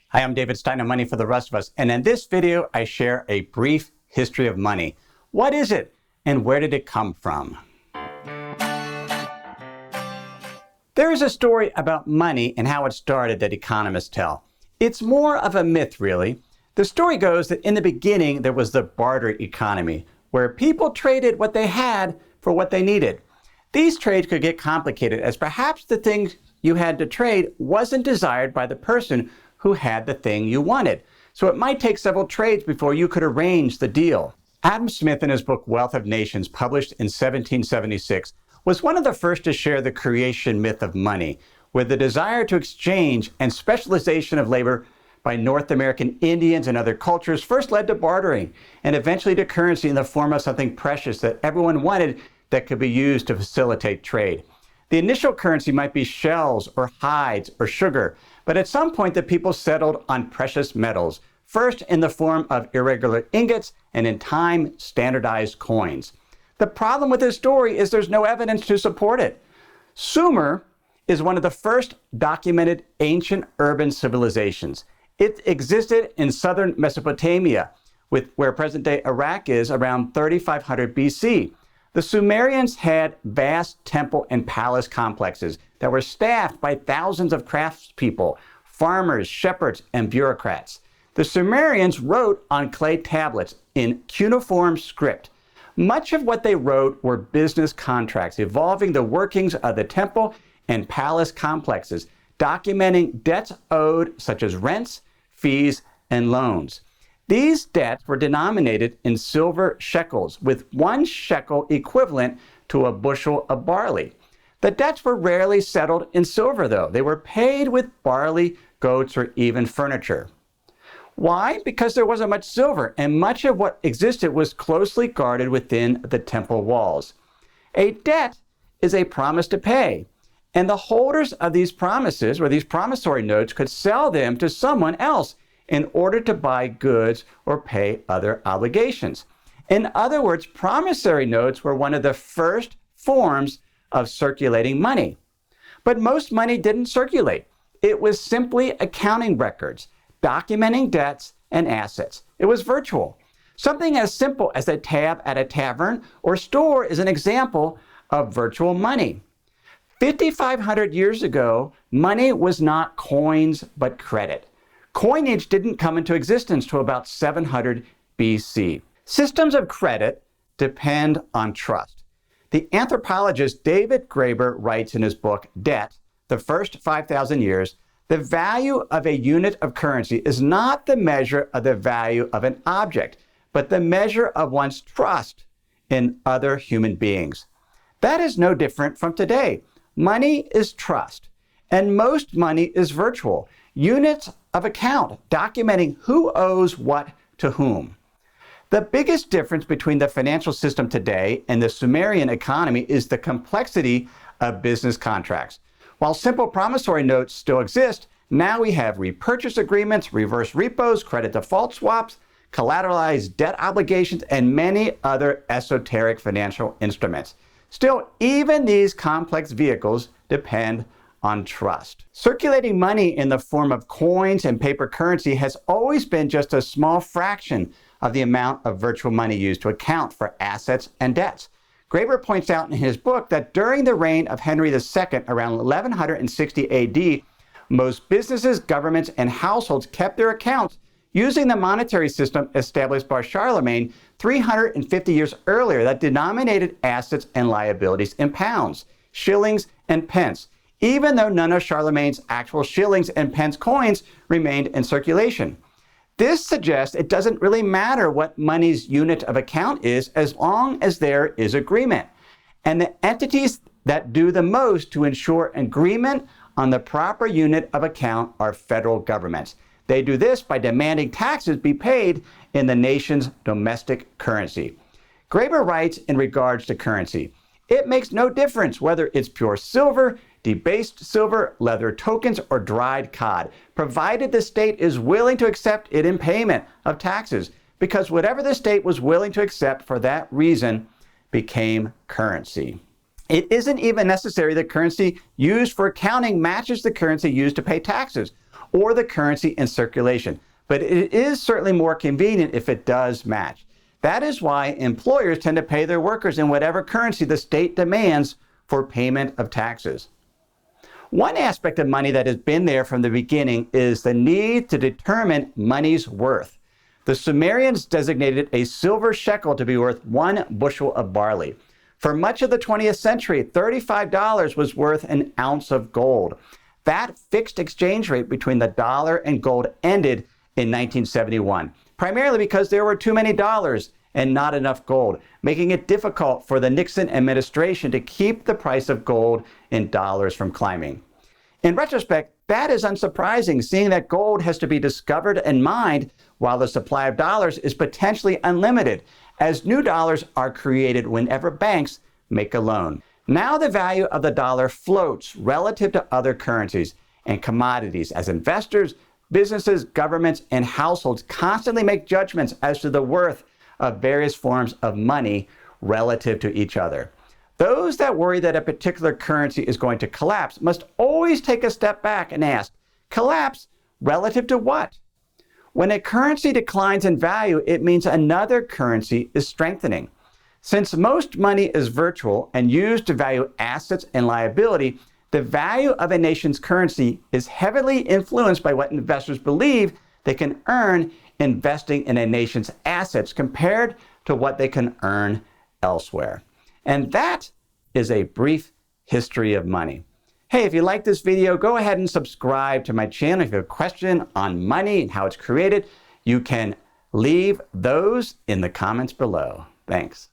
Hi, I'm David Stein of Money for the Rest of Us, and in this video, I share a brief history of money. What is it, and where did it come from? There is a story about money and how it started that economists tell. It's more of a myth, really. The story goes that in the beginning, there was the barter economy, where people traded what they had for what they needed. These trades could get complicated, as perhaps the thing you had to trade wasn't desired by the person who had the thing you wanted. So it might take several trades before you could arrange the deal. Adam Smith, in his book Wealth of Nations, published in 1776, was one of the first to share the creation myth of money, where the desire to exchange and specialization of labor by North American Indians and other cultures first led to bartering and eventually to currency in the form of something precious that everyone wanted that could be used to facilitate trade. The initial currency might be shells or hides or sugar, but at some point the people settled on precious metals, first in the form of irregular ingots and in time standardized coins. The problem with this story is there's no evidence to support it. Sumer is one of the first documented ancient urban civilizations. It existed in southern Mesopotamia, where present-day Iraq is, around 3500 BC. The Sumerians had vast temple and palace complexes that were staffed by thousands of craftspeople, farmers, shepherds, and bureaucrats. The Sumerians wrote on clay tablets in cuneiform script. Much of what they wrote were business contracts involving the workings of the temple and palace complexes, documenting debts owed such as rents, fees, and loans. These debts were denominated in silver shekels, with 1 shekel equivalent to a bushel of barley. The debts were rarely settled in silver, though. They were paid with barley, goats, or even furniture. Why? Because there wasn't much silver, and much of what existed was closely guarded within the temple walls. A debt is a promise to pay, and the holders of these promises, or these promissory notes, could sell them to someone else in order to buy goods or pay other obligations. In other words, promissory notes were one of the first forms of circulating money. But most money didn't circulate. It was simply accounting records, documenting debts and assets. It was virtual. Something as simple as a tab at a tavern or store is an example of virtual money. 5,500 years ago, money was not coins but credit. Coinage didn't come into existence until about 700 BC. Systems of credit depend on trust. The anthropologist David Graeber writes in his book, Debt, The First 5,000 Years, the value of a unit of currency is not the measure of the value of an object, but the measure of one's trust in other human beings. That is no different from today. Money is trust, and most money is virtual. Units of account documenting who owes what to whom. The biggest difference between the financial system today and the Sumerian economy is the complexity of business contracts. While simple promissory notes still exist, now we have repurchase agreements, reverse repos, credit default swaps, collateralized debt obligations, and many other esoteric financial instruments. Still, even these complex vehicles depend on trust. Circulating money in the form of coins and paper currency has always been just a small fraction of the amount of virtual money used to account for assets and debts. Graeber points out in his book that during the reign of Henry II, around 1160 AD, most businesses, governments, and households kept their accounts using the monetary system established by Charlemagne 350 years earlier that denominated assets and liabilities in pounds, shillings, and pence, even though none of Charlemagne's actual shillings and pence coins remained in circulation. This suggests it doesn't really matter what money's unit of account is as long as there is agreement. And the entities that do the most to ensure agreement on the proper unit of account are federal governments. They do this by demanding taxes be paid in the nation's domestic currency. Graeber writes in regards to currency, it makes no difference whether it's pure silver, debased silver, leather tokens, or dried cod, provided the state is willing to accept it in payment of taxes, because whatever the state was willing to accept for that reason became currency. It isn't even necessary that currency used for accounting matches the currency used to pay taxes, or the currency in circulation. But it is certainly more convenient if it does match. That is why employers tend to pay their workers in whatever currency the state demands for payment of taxes. One aspect of money that has been there from the beginning is the need to determine money's worth. The Sumerians designated a silver shekel to be worth 1 bushel of barley. For much of the 20th century, $35 was worth an ounce of gold. That fixed exchange rate between the dollar and gold ended in 1971, primarily because there were too many dollars and not enough gold, making it difficult for the Nixon administration to keep the price of gold in dollars from climbing. In retrospect, that is unsurprising, seeing that gold has to be discovered and mined while the supply of dollars is potentially unlimited, as new dollars are created whenever banks make a loan. Now the value of the dollar floats relative to other currencies and commodities as investors, businesses, governments, and households constantly make judgments as to the worth of various forms of money relative to each other. Those that worry that a particular currency is going to collapse must always take a step back and ask, collapse relative to what? When a currency declines in value, it means another currency is strengthening. Since most money is virtual and used to value assets and liability, the value of a nation's currency is heavily influenced by what investors believe they can earn investing in a nation's assets compared to what they can earn elsewhere. And that is a brief history of money. Hey, if you like this video, go ahead and subscribe to my channel. If you have a question on money and how it's created, you can leave those in the comments below. Thanks.